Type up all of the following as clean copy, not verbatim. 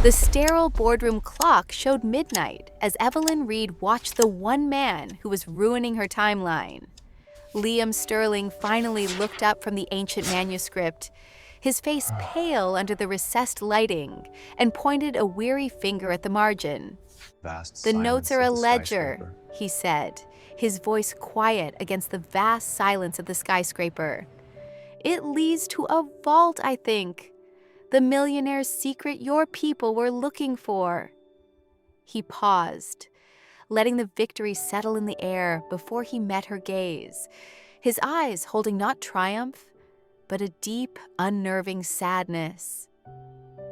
The sterile boardroom clock showed midnight as Evelyn Reed watched the one man who was ruining her timeline. Liam Sterling finally looked up from the ancient manuscript, his face pale under the recessed lighting, and pointed a weary finger at the margin. "The notes are a ledger," he said, his voice quiet against the vast silence of the skyscraper. "It leads to a vault, I think. The millionaire's secret your people were looking for." He paused, letting the victory settle in the air before he met her gaze, his eyes holding not triumph, but a deep, unnerving sadness.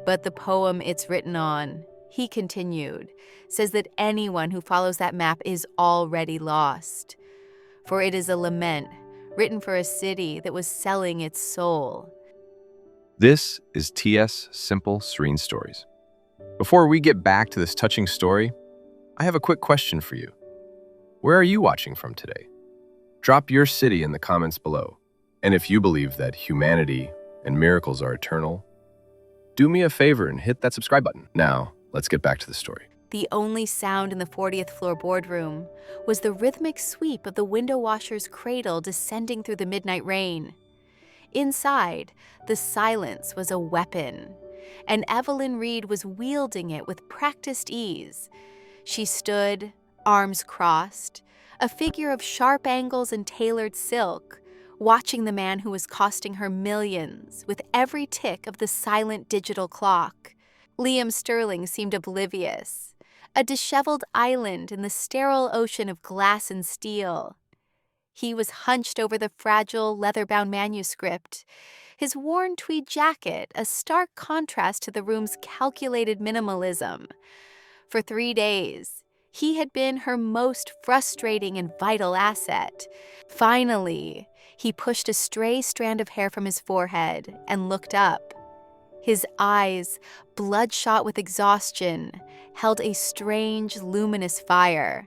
"But the poem it's written on," he continued, "says that anyone who follows that map is already lost. For it is a lament written for a city that was selling its soul." This is T.S. Simple Serene Stories. Before we get back to this touching story, I have a quick question for you. Where are you watching from today? Drop your city in the comments below. And if you believe that humanity and miracles are eternal, do me a favor and hit that subscribe button. Now, let's get back to the story. The only sound in the 40th floor boardroom was the rhythmic sweep of the window washer's cradle descending through the midnight rain. Inside, the silence was a weapon, and Evelyn Reed was wielding it with practiced ease. She stood, arms crossed, a figure of sharp angles and tailored silk, watching the man who was costing her millions with every tick of the silent digital clock. Liam Sterling seemed oblivious, a disheveled island in the sterile ocean of glass and steel. He was hunched over the fragile, leather-bound manuscript, his worn tweed jacket a stark contrast to the room's calculated minimalism. For 3 days, he had been her most frustrating and vital asset. Finally, he pushed a stray strand of hair from his forehead and looked up. His eyes, bloodshot with exhaustion, held a strange, luminous fire.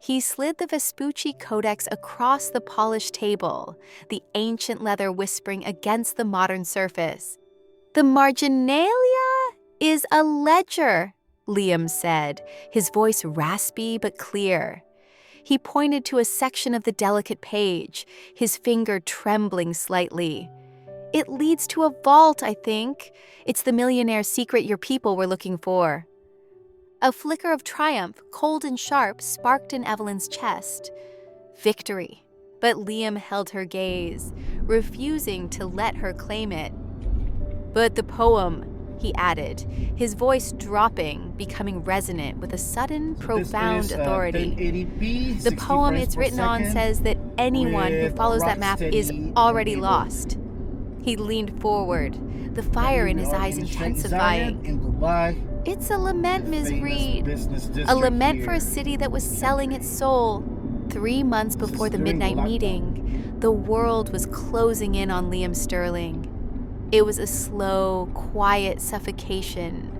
He slid the Vespucci Codex across the polished table, the ancient leather whispering against the modern surface. "The marginalia is a ledger," Liam said, his voice raspy but clear. He pointed to a section of the delicate page, his finger trembling slightly. "It leads to a vault, I think. It's the millionaire's secret your people were looking for." A flicker of triumph, cold and sharp, sparked in Evelyn's chest. Victory. But Liam held her gaze, refusing to let her claim it. "But the poem," he added, his voice dropping, becoming resonant with a sudden, profound authority. "The poem it's written on says that anyone who follows that map is already lost." He leaned forward, the fire in his eyes intensifying. "It's a lament, Ms. Reed. A lament for a city that was selling its soul." 3 months before the midnight meeting, the world was closing in on Liam Sterling. It was a slow, quiet suffocation,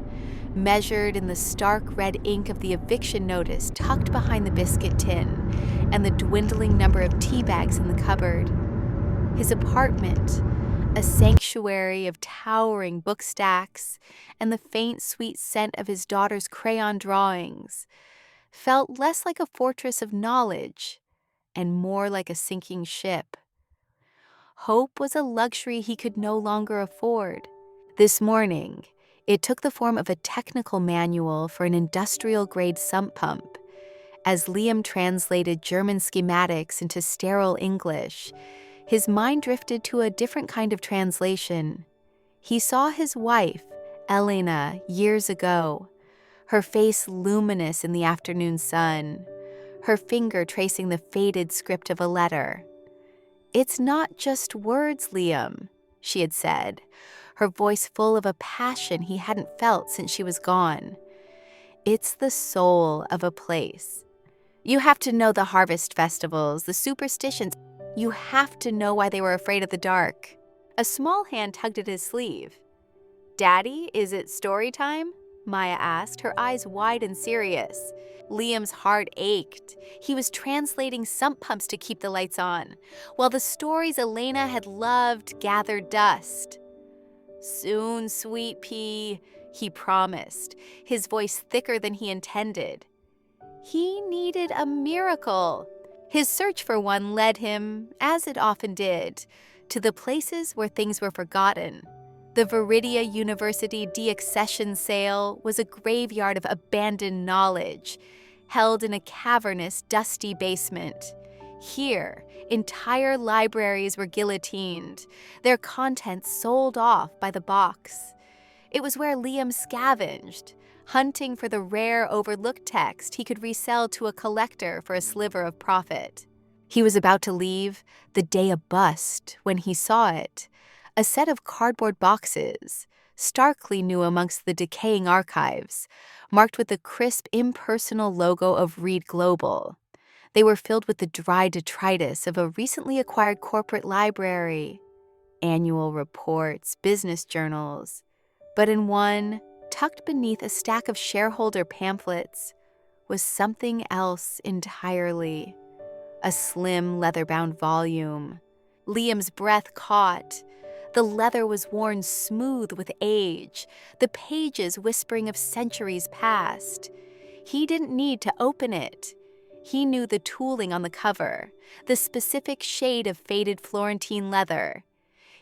measured in the stark red ink of the eviction notice tucked behind the biscuit tin and the dwindling number of tea bags in the cupboard. His apartment, a sanctuary of towering book stacks and the faint, sweet scent of his daughter's crayon drawings, felt less like a fortress of knowledge and more like a sinking ship. Hope was a luxury he could no longer afford. This morning, it took the form of a technical manual for an industrial-grade sump pump. As Liam translated German schematics into sterile English, his mind drifted to a different kind of translation. He saw his wife, Elena, years ago, her face luminous in the afternoon sun, her finger tracing the faded script of a letter. "It's not just words, Liam," she had said, her voice full of a passion he hadn't felt since she was gone. "It's the soul of a place. You have to know the harvest festivals, the superstitions. You have to know why they were afraid of the dark." A small hand tugged at his sleeve. "Daddy, is it story time?" Maya asked, her eyes wide and serious. Liam's heart ached. He was translating sump pumps to keep the lights on, while the stories Elena had loved gathered dust. "Soon, sweet pea," he promised, his voice thicker than he intended. He needed a miracle. His search for one led him, as it often did, to the places where things were forgotten. The Viridia University deaccession sale was a graveyard of abandoned knowledge, held in a cavernous, dusty basement. Here, entire libraries were guillotined, their contents sold off by the box. It was where Liam scavenged, hunting for the rare overlooked text he could resell to a collector for a sliver of profit. He was about to leave, the day a bust, when he saw it. A set of cardboard boxes, starkly new amongst the decaying archives, marked with the crisp, impersonal logo of Reed Global. They were filled with the dry detritus of a recently acquired corporate library. Annual reports, business journals. But in one, tucked beneath a stack of shareholder pamphlets, was something else entirely. A slim, leather-bound volume. Liam's breath caught. The leather was worn smooth with age, the pages whispering of centuries past. He didn't need to open it. He knew the tooling on the cover, the specific shade of faded Florentine leather.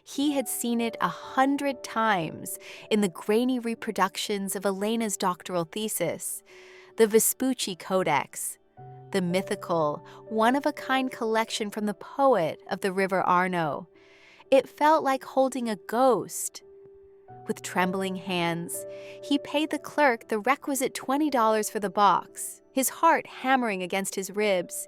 He had seen it 100 times in the grainy reproductions of Elena's doctoral thesis, the Vespucci Codex, the mythical, one-of-a-kind collection from the poet of the River Arno. It felt like holding a ghost. With trembling hands, he paid the clerk the requisite $20 for the box, his heart hammering against his ribs.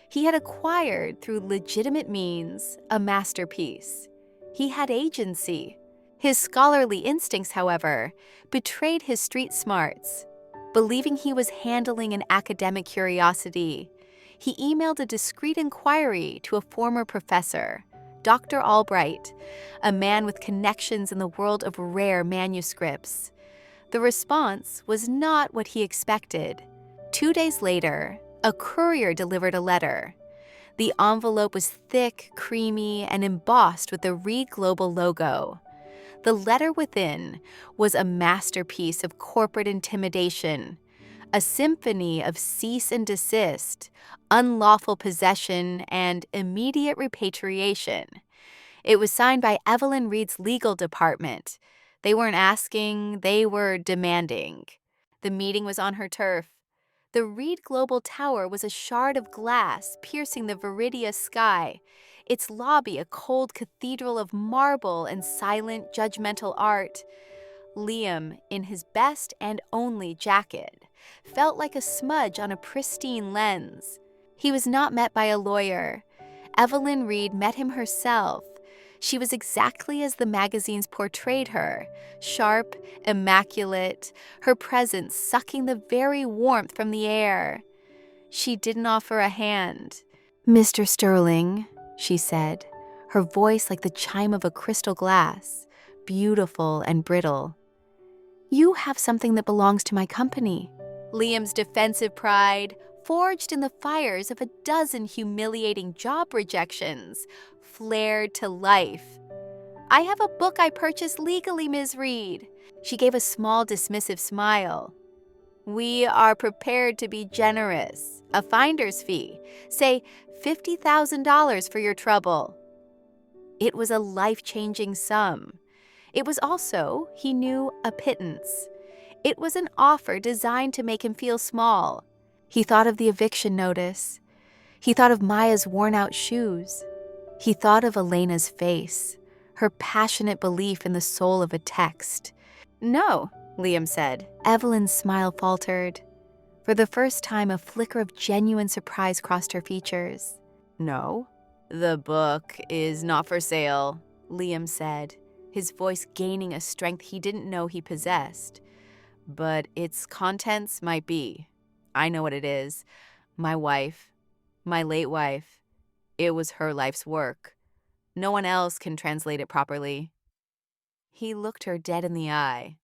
He had acquired, through legitimate means, a masterpiece. He had agency. His scholarly instincts, however, betrayed his street smarts. Believing he was handling an academic curiosity, he emailed a discreet inquiry to a former professor, Dr. Albright, a man with connections in the world of rare manuscripts. The response was not what he expected. 2 days later, a courier delivered a letter. The envelope was thick, creamy, and embossed with the Reed Global logo. The letter within was a masterpiece of corporate intimidation, a symphony of cease and desist, unlawful possession, and immediate repatriation. It was signed by Evelyn Reed's legal department. They weren't asking, they were demanding. The meeting was on her turf. The Reed Global Tower was a shard of glass piercing the Viridia sky, its lobby a cold cathedral of marble and silent, judgmental art. Liam, in his best and only jacket, felt like a smudge on a pristine lens. He was not met by a lawyer. Evelyn Reed met him herself. She was exactly as the magazines portrayed her, sharp, immaculate, her presence sucking the very warmth from the air. She didn't offer a hand. "Mr. Sterling," she said, her voice like the chime of a crystal glass, beautiful and brittle. "You have something that belongs to my company." Liam's defensive pride, forged in the fires of a dozen humiliating job rejections, flared to life. "I have a book I purchased legally, Ms. Reed." She gave a small, dismissive smile. "We are prepared to be generous. A finder's fee. Say $50,000 for your trouble." It was a life-changing sum. It was also, he knew, a pittance. It was an offer designed to make him feel small. He thought of the eviction notice. He thought of Maya's worn-out shoes. He thought of Elena's face, her passionate belief in the soul of a text. "No," Liam said. Evelyn's smile faltered. For the first time, a flicker of genuine surprise crossed her features. "No, the book is not for sale," Liam said, his voice gaining a strength he didn't know he possessed. "But its contents might be. I know what it is. My wife, my late wife, it was her life's work. No one else can translate it properly." He looked her dead in the eye.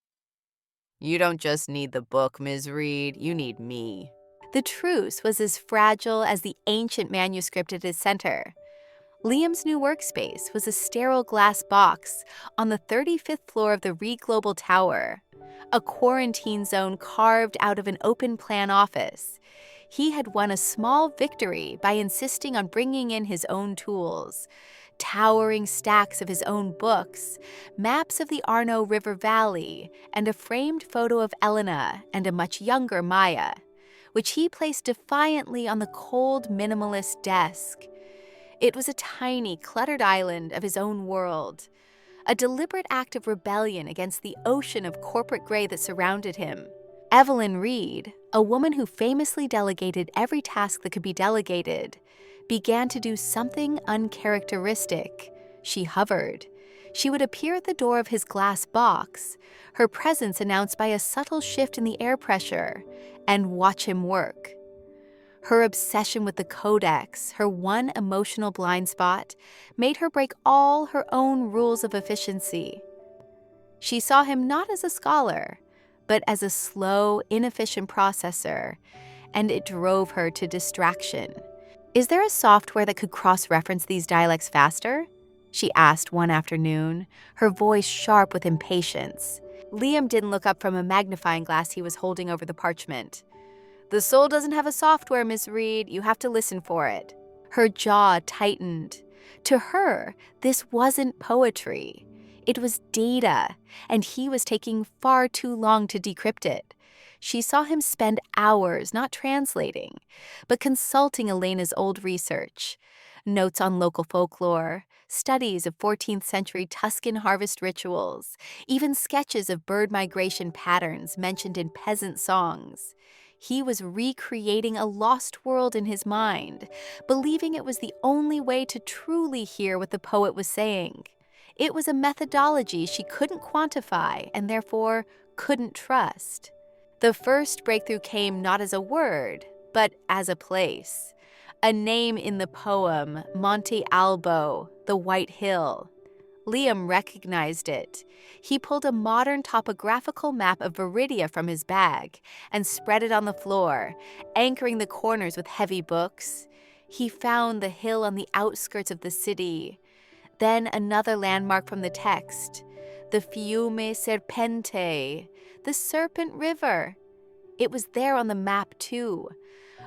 "You don't just need the book, Ms. Reed, you need me." The truce was as fragile as the ancient manuscript at his center. Liam's new workspace was a sterile glass box on the 35th floor of the Reed Global Tower, a quarantine zone carved out of an open-plan office. He had won a small victory by insisting on bringing in his own tools. Towering stacks of his own books, maps of the Arno River Valley, and a framed photo of Elena and a much younger Maya, which he placed defiantly on the cold, minimalist desk. It was a tiny, cluttered island of his own world, a deliberate act of rebellion against the ocean of corporate gray that surrounded him. Evelyn Reed, a woman who famously delegated every task that could be delegated, began to do something uncharacteristic. She hovered. She would appear at the door of his glass box, her presence announced by a subtle shift in the air pressure, and watch him work. Her obsession with the codex, her one emotional blind spot, made her break all her own rules of efficiency. She saw him not as a scholar, but as a slow, inefficient processor, and it drove her to distraction. "Is there a software that could cross-reference these dialects faster?" she asked one afternoon, her voice sharp with impatience. Liam didn't look up from a magnifying glass he was holding over the parchment. "The soul doesn't have a software, Miss Reed. You have to listen for it." Her jaw tightened. To her, this wasn't poetry. It was data, and he was taking far too long to decrypt it. She saw him spend hours not translating, but consulting Elena's old research, notes on local folklore, studies of 14th century Tuscan harvest rituals, even sketches of bird migration patterns mentioned in peasant songs. He was recreating a lost world in his mind, believing it was the only way to truly hear what the poet was saying. It was a methodology she couldn't quantify and therefore couldn't trust. The first breakthrough came not as a word, but as a place. A name in the poem, Monte Albo, the White Hill. Liam recognized it. He pulled a modern topographical map of Viridia from his bag and spread it on the floor, anchoring the corners with heavy books. He found the hill on the outskirts of the city. Then another landmark from the text, the Fiume Serpente, the Serpent River. It was there on the map too,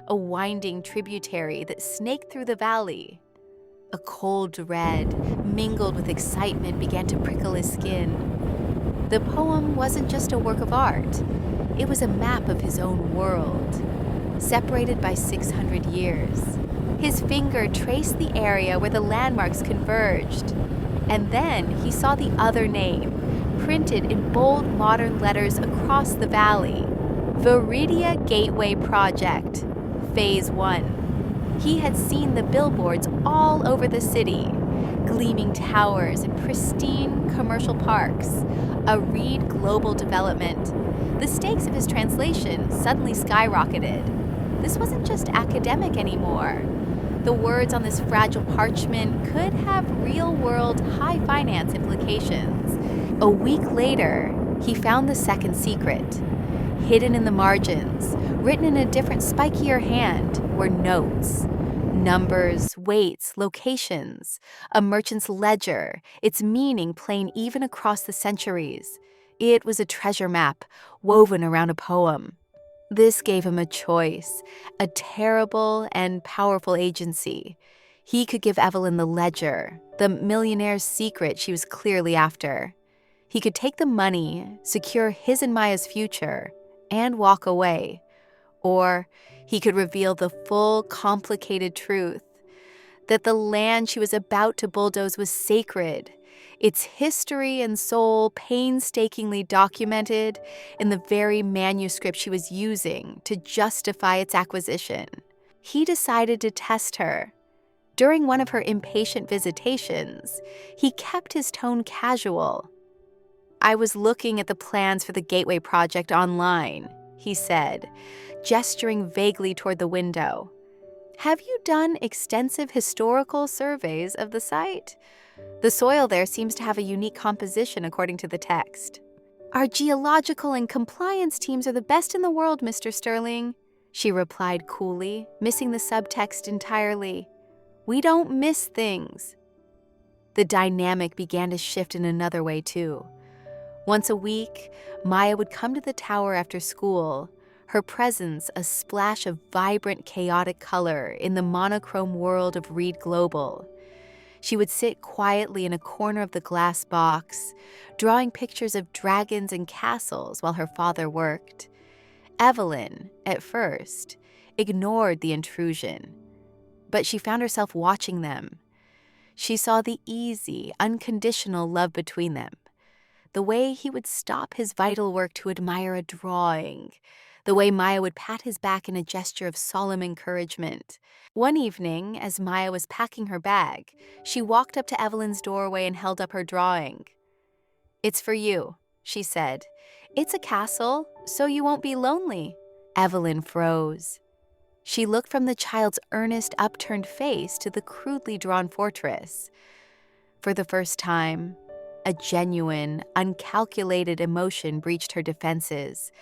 a winding tributary that snaked through the valley. A cold red, mingled with excitement, began to prickle his skin. The poem wasn't just a work of art. It was a map of his own world, separated by 600 years. His finger traced the area where the landmarks converged. And then he saw the other name, printed in bold modern letters across the valley. Viridia Gateway Project, Phase 1. He had seen the billboards all over the city, gleaming towers and pristine commercial parks, a Reed global development. The stakes of his translation suddenly skyrocketed. This wasn't just academic anymore. The words on this fragile parchment could have real-world, high-finance implications. A week later, he found the second secret. Hidden in the margins, written in a different, spikier hand, were notes. Numbers, weights, locations, a merchant's ledger, its meaning plain even across the centuries. It was a treasure map, woven around a poem. This gave him a choice, a terrible and powerful agency. He could give Evelyn the ledger, the millionaire's secret she was clearly after. He could take the money, secure his and Maya's future, and walk away. Or he could reveal the full, complicated truth, that the land she was about to bulldoze was sacred, its history and soul painstakingly documented in the very manuscript she was using to justify its acquisition. He decided to test her. During one of her impatient visitations, he kept his tone casual. "I was looking at the plans for the Gateway Project online," he said, gesturing vaguely toward the window. "Have you done extensive historical surveys of the site? The soil there seems to have a unique composition according to the text." "Our geological and compliance teams are the best in the world, Mr. Sterling," she replied coolly, missing the subtext entirely. "We don't miss things." The dynamic began to shift in another way, too. Once a week, Maya would come to the tower after school, her presence a splash of vibrant, chaotic color in the monochrome world of Read Global. She would sit quietly in a corner of the glass box, drawing pictures of dragons and castles while her father worked. Evelyn, at first, ignored the intrusion, but she found herself watching them. She saw the easy, unconditional love between them. The way he would stop his vital work to admire a drawing. The way Maya would pat his back in a gesture of solemn encouragement. One evening, as Maya was packing her bag, she walked up to Evelyn's doorway and held up her drawing. "It's for you," she said. "It's a castle, so you won't be lonely." Evelyn froze. She looked from the child's earnest, upturned face to the crudely drawn fortress. For the first time, a genuine, uncalculated emotion breached her defenses.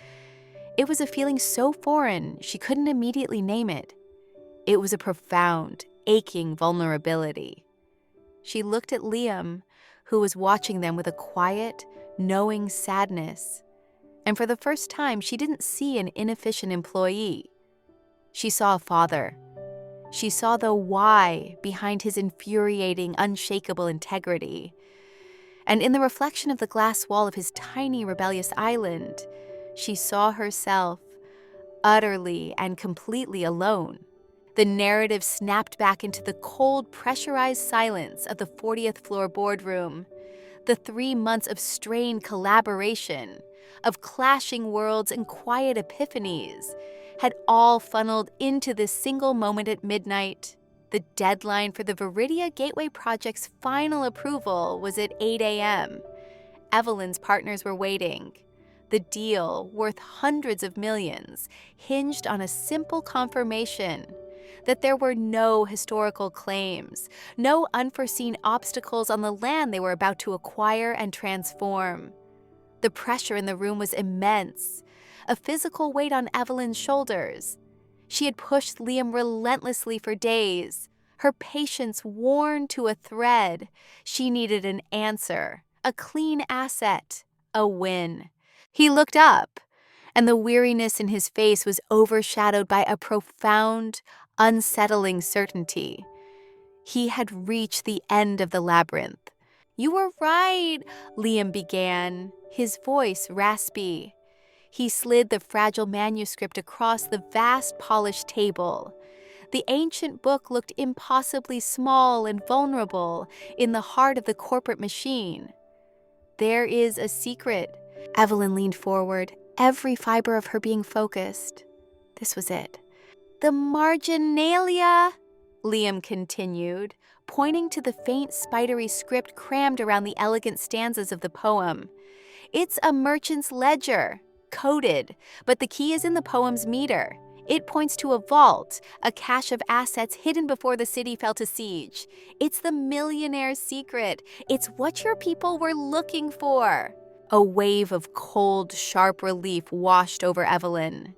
It was a feeling so foreign she couldn't immediately name it. It was a profound, aching vulnerability. She looked at Liam, who was watching them with a quiet, knowing sadness. And for the first time, she didn't see an inefficient employee. She saw a father. She saw the why behind his infuriating, unshakable integrity. And in the reflection of the glass wall of his tiny, rebellious island, she saw herself utterly and completely alone. The narrative snapped back into the cold, pressurized silence of the 40th floor boardroom. The 3 months of strained collaboration, of clashing worlds and quiet epiphanies, had all funneled into this single moment at midnight. The deadline for the Viridia Gateway project's final approval was at 8 a.m. Evelyn's partners were waiting. The deal, worth hundreds of millions, hinged on a simple confirmation that there were no historical claims, no unforeseen obstacles on the land they were about to acquire and transform. The pressure in the room was immense, a physical weight on Evelyn's shoulders. She had pushed Liam relentlessly for days, her patience worn to a thread. She needed an answer, a clean asset, a win. He looked up, and the weariness in his face was overshadowed by a profound, unsettling certainty. He had reached the end of the labyrinth. "You were right," Liam began, his voice raspy. He slid the fragile manuscript across the vast polished table. The ancient book looked impossibly small and vulnerable in the heart of the corporate machine. "There is a secret." Evelyn leaned forward, every fiber of her being focused. This was it. "The marginalia," Liam continued, pointing to the faint spidery script crammed around the elegant stanzas of the poem. "It's a merchant's ledger, coded, but the key is in the poem's meter. It points to a vault, a cache of assets hidden before the city fell to siege. It's the Millionaire's secret. It's what your people were looking for." A wave of cold, sharp relief washed over Evelyn.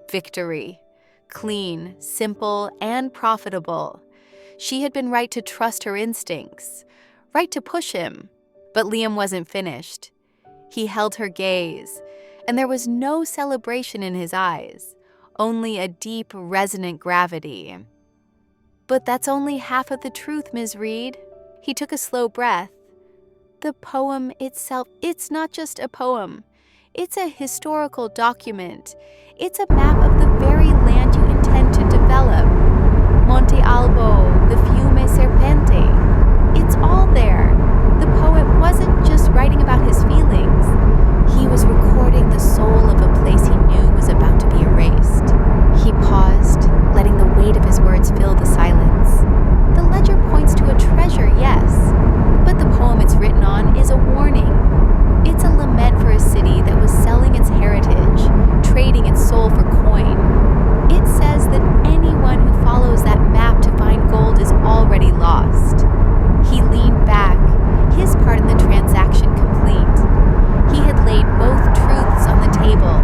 Victory. Clean, simple, and profitable. She had been right to trust her instincts, right to push him. But Liam wasn't finished. He held her gaze, and there was no celebration in his eyes, only a deep, resonant gravity. "But that's only half of the truth, Ms. Reed." He took a slow breath. "The poem itself, it's not just a poem. It's a historical document. It's a map of the very land you intend to develop. Monte Albo, the Fiume Serpente. It's all there. The poet wasn't just writing about his feelings. He was recording the soul of a place he knew was about to be erased." He paused, letting the weight of his words fill the silence. "The ledger points to a treasure, yes, but the poem it's written on is a warning. It's a lament for a city that was selling its heritage, trading its soul for coin. It says that anyone who follows that map to find gold is already lost." He leaned back, his part in the transaction complete. He had laid both truths on the table,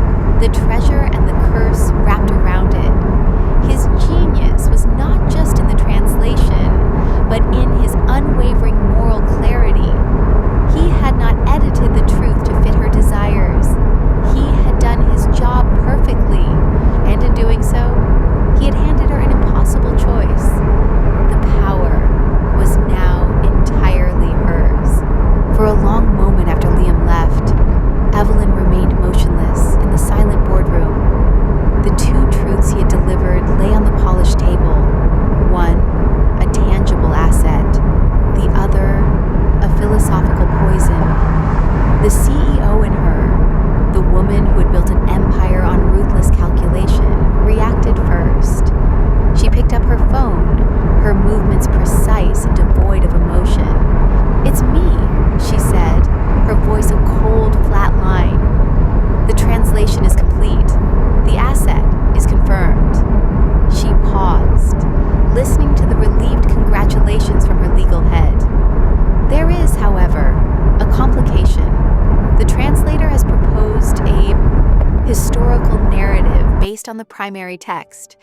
based on the primary text.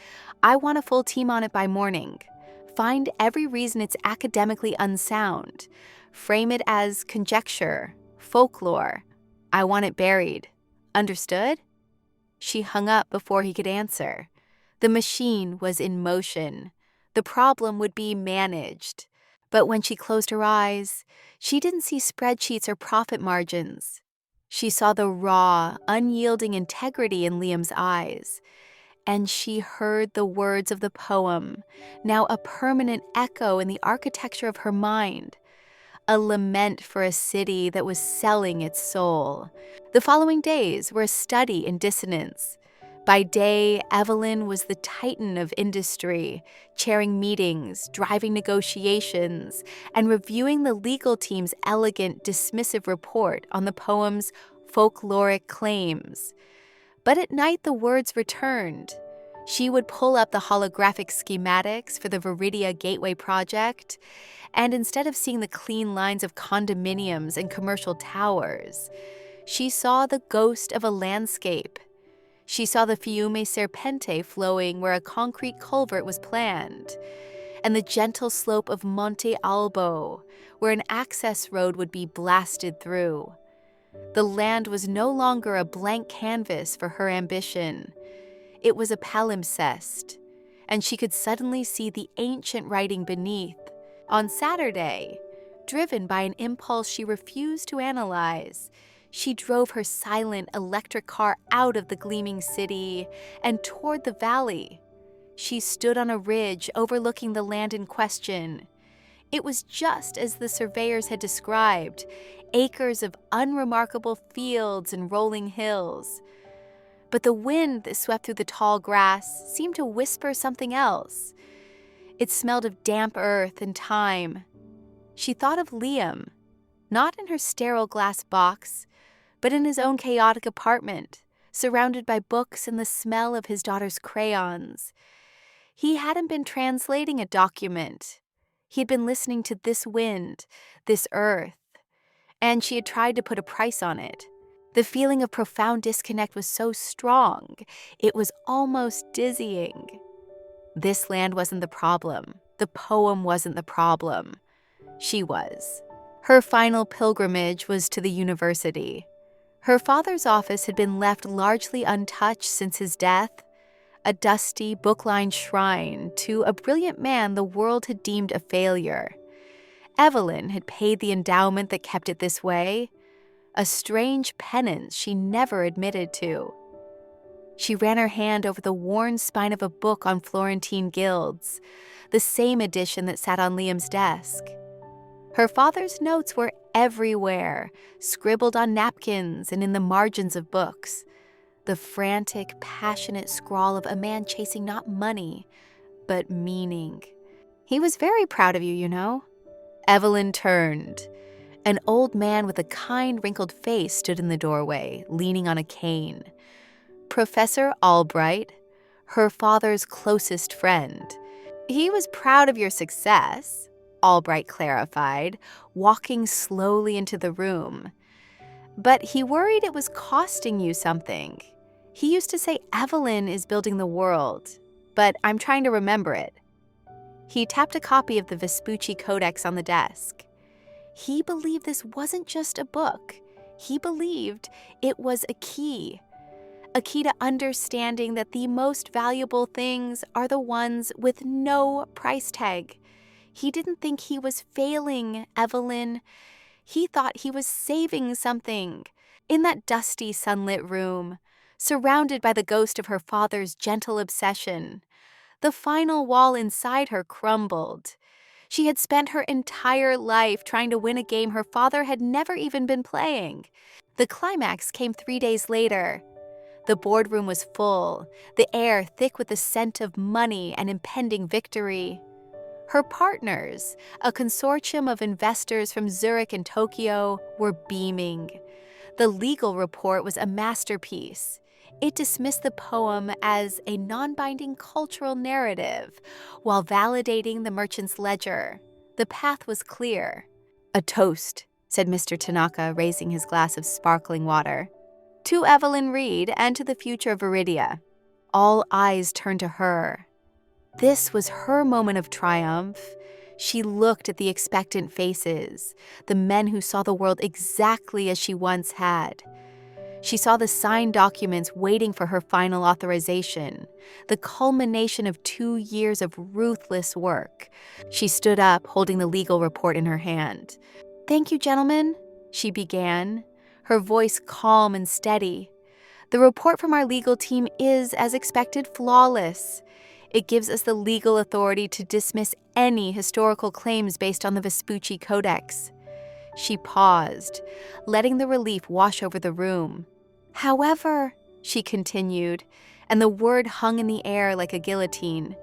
I want a full team on it by morning. Find every reason it's academically unsound. Frame it as conjecture, folklore. I want it buried. Understood?" She hung up before he could answer. The machine was in motion. The problem would be managed. But when she closed her eyes, she didn't see spreadsheets or profit margins. She saw the raw, unyielding integrity in Liam's eyes. And she heard the words of the poem, now a permanent echo in the architecture of her mind. A lament for a city that was selling its soul. The following days were a study in dissonance. By day, Evelyn was the titan of industry, chairing meetings, driving negotiations, and reviewing the legal team's elegant, dismissive report on the poem's folkloric claims. But at night, the words returned. She would pull up the holographic schematics for the Viridia Gateway project, and instead of seeing the clean lines of condominiums and commercial towers, she saw the ghost of a landscape. She saw the Fiume Serpente flowing where a concrete culvert was planned, and the gentle slope of Monte Albo, where an access road would be blasted through. The land was no longer a blank canvas for her ambition. It was a palimpsest, and she could suddenly see the ancient writing beneath. On Saturday, driven by an impulse she refused to analyze, she drove her silent electric car out of the gleaming city and toward the valley. She stood on a ridge overlooking the land in question. It was just as the surveyors had described, acres of unremarkable fields and rolling hills. But the wind that swept through the tall grass seemed to whisper something else. It smelled of damp earth and time. She thought of Liam, not in her sterile glass box, but in his own chaotic apartment, surrounded by books and the smell of his daughter's crayons. He hadn't been translating a document. He had been listening to this wind, this earth, and she had tried to put a price on it. The feeling of profound disconnect was so strong, it was almost dizzying. This land wasn't the problem. The poem wasn't the problem. She was. Her final pilgrimage was to the university. Her father's office had been left largely untouched since his death, a dusty, book-lined shrine to a brilliant man the world had deemed a failure. Evelyn had paid the endowment that kept it this way, a strange penance she never admitted to. She ran her hand over the worn spine of a book on Florentine guilds, the same edition that sat on Liam's desk. Her father's notes were everywhere, scribbled on napkins and in the margins of books. The frantic, passionate scrawl of a man chasing not money, but meaning. "He was very proud of you, you know." Evelyn turned. An old man with a kind, wrinkled face stood in the doorway, leaning on a cane. Professor Albright, her father's closest friend. "He was proud of your success," Albright clarified, walking slowly into the room. "But he worried it was costing you something. He used to say Evelyn is building the world, but I'm trying to remember it." He tapped a copy of the Vespucci Codex on the desk. He believed this wasn't just a book. He believed it was a key to understanding that the most valuable things are the ones with no price tag. He didn't think he was failing Evelyn. He thought he was saving something. In that dusty, sunlit room, surrounded by the ghost of her father's gentle obsession, the final wall inside her crumbled. She had spent her entire life trying to win a game her father had never even been playing. The climax came 3 days later. The boardroom was full, the air thick with the scent of money and impending victory. Her partners, a consortium of investors from Zurich and Tokyo, were beaming. The legal report was a masterpiece. It dismissed the poem as a non-binding cultural narrative while validating the merchant's ledger. The path was clear. "A toast," said Mr. Tanaka, raising his glass of sparkling water. "To Evelyn Reed and to the future of Viridia." All eyes turned to her. This was her moment of triumph. She looked at the expectant faces, the men who saw the world exactly as she once had. She saw the signed documents waiting for her final authorization, the culmination of 2 years of ruthless work. She stood up, holding the legal report in her hand. "Thank you, gentlemen," she began, her voice calm and steady. "The report from our legal team is, as expected, flawless. It gives us the legal authority to dismiss any historical claims based on the Vespucci Codex." She paused, letting the relief wash over the room. "However," she continued, and the word hung in the air like a guillotine,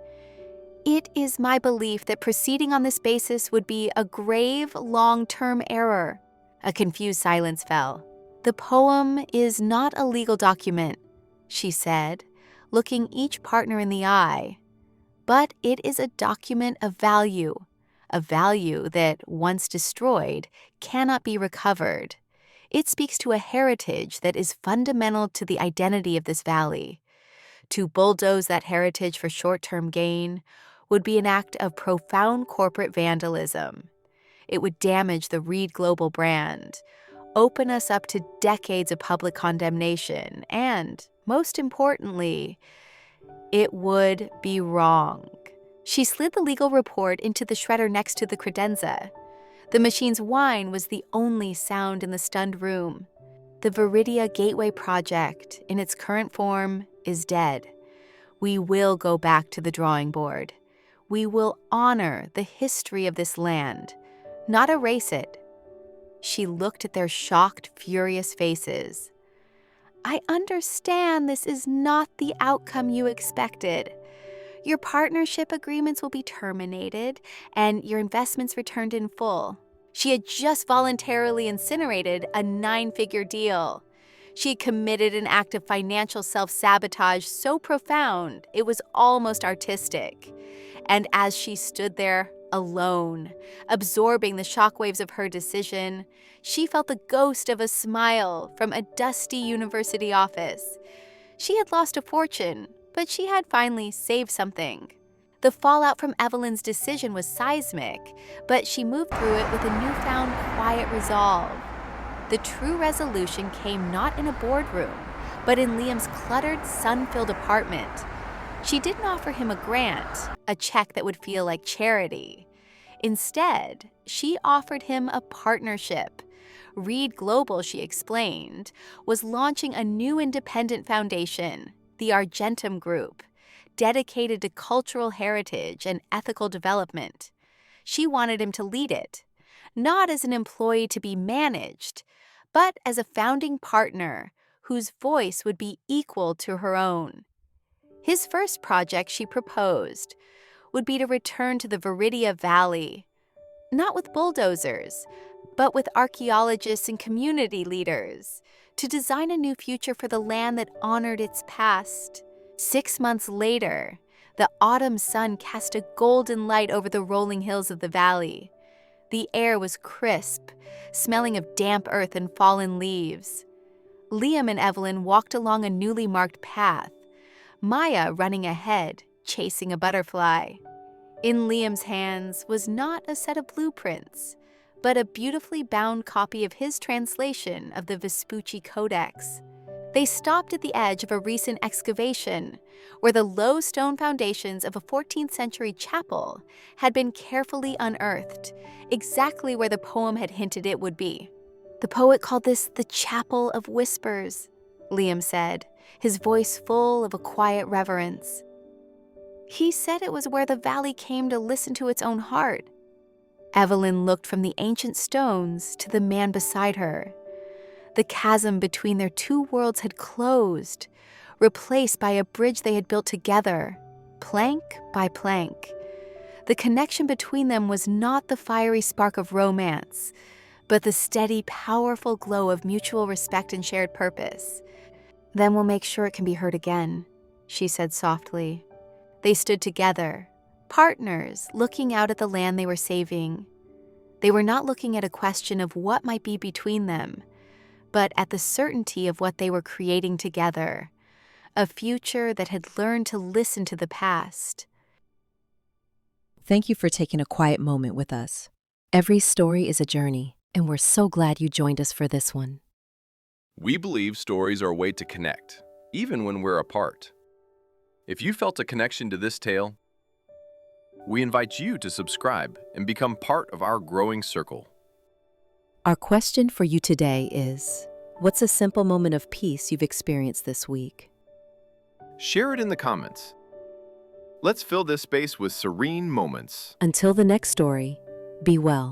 "it is my belief that proceeding on this basis would be a grave, long-term error." A confused silence fell. "The poem is not a legal document," she said, looking each partner in the eye, "but it is a document of value, a value that, once destroyed, cannot be recovered. It speaks to a heritage that is fundamental to the identity of this valley. To bulldoze that heritage for short-term gain would be an act of profound corporate vandalism. It would damage the Reed Global brand, open us up to decades of public condemnation, and, most importantly, it would be wrong." She slid the legal report into the shredder next to the credenza. The machine's whine was the only sound in the stunned room. "The Viridia Gateway Project, in its current form, is dead. We will go back to the drawing board. We will honor the history of this land, not erase it." She looked at their shocked, furious faces. "I understand this is not the outcome you expected. Your partnership agreements will be terminated and your investments returned in full." She had just voluntarily incinerated a 9-figure deal. She had committed an act of financial self-sabotage so profound it was almost artistic. And as she stood there, alone, absorbing the shockwaves of her decision, she felt the ghost of a smile from a dusty university office. She had lost a fortune, but she had finally saved something. The fallout from Evelyn's decision was seismic, but she moved through it with a newfound quiet resolve. The true resolution came not in a boardroom, but in Liam's cluttered, sun-filled apartment. She didn't offer him a grant, a check that would feel like charity. Instead, she offered him a partnership. Reed Global, she explained, was launching a new independent foundation, the Argentum Group, dedicated to cultural heritage and ethical development. She wanted him to lead it, not as an employee to be managed, but as a founding partner whose voice would be equal to her own. His first project, she proposed, would be to return to the Viridia Valley, not with bulldozers, but with archaeologists and community leaders, to design a new future for the land that honored its past. 6 months later, the autumn sun cast a golden light over the rolling hills of the valley. The air was crisp, smelling of damp earth and fallen leaves. Liam and Evelyn walked along a newly marked path, Maya running ahead, chasing a butterfly. In Liam's hands was not a set of blueprints, but a beautifully bound copy of his translation of the Vespucci Codex. They stopped at the edge of a recent excavation, where the low stone foundations of a 14th century chapel had been carefully unearthed, exactly where the poem had hinted it would be. "The poet called this the Chapel of Whispers," Liam said, his voice full of a quiet reverence. "He said it was where the valley came to listen to its own heart." Evelyn looked from the ancient stones to the man beside her. The chasm between their two worlds had closed, replaced by a bridge they had built together, plank by plank. The connection between them was not the fiery spark of romance, but the steady, powerful glow of mutual respect and shared purpose. "Then we'll make sure it can be heard again," she said softly. They stood together, partners, looking out at the land they were saving. They were not looking at a question of what might be between them, but at the certainty of what they were creating together, a future that had learned to listen to the past. Thank you for taking a quiet moment with us. Every story is a journey, and we're so glad you joined us for this one. We believe stories are a way to connect, even when we're apart. If you felt a connection to this tale, we invite you to subscribe and become part of our growing circle. Our question for you today is, what's a simple moment of peace you've experienced this week? Share it in the comments. Let's fill this space with serene moments. Until the next story, be well.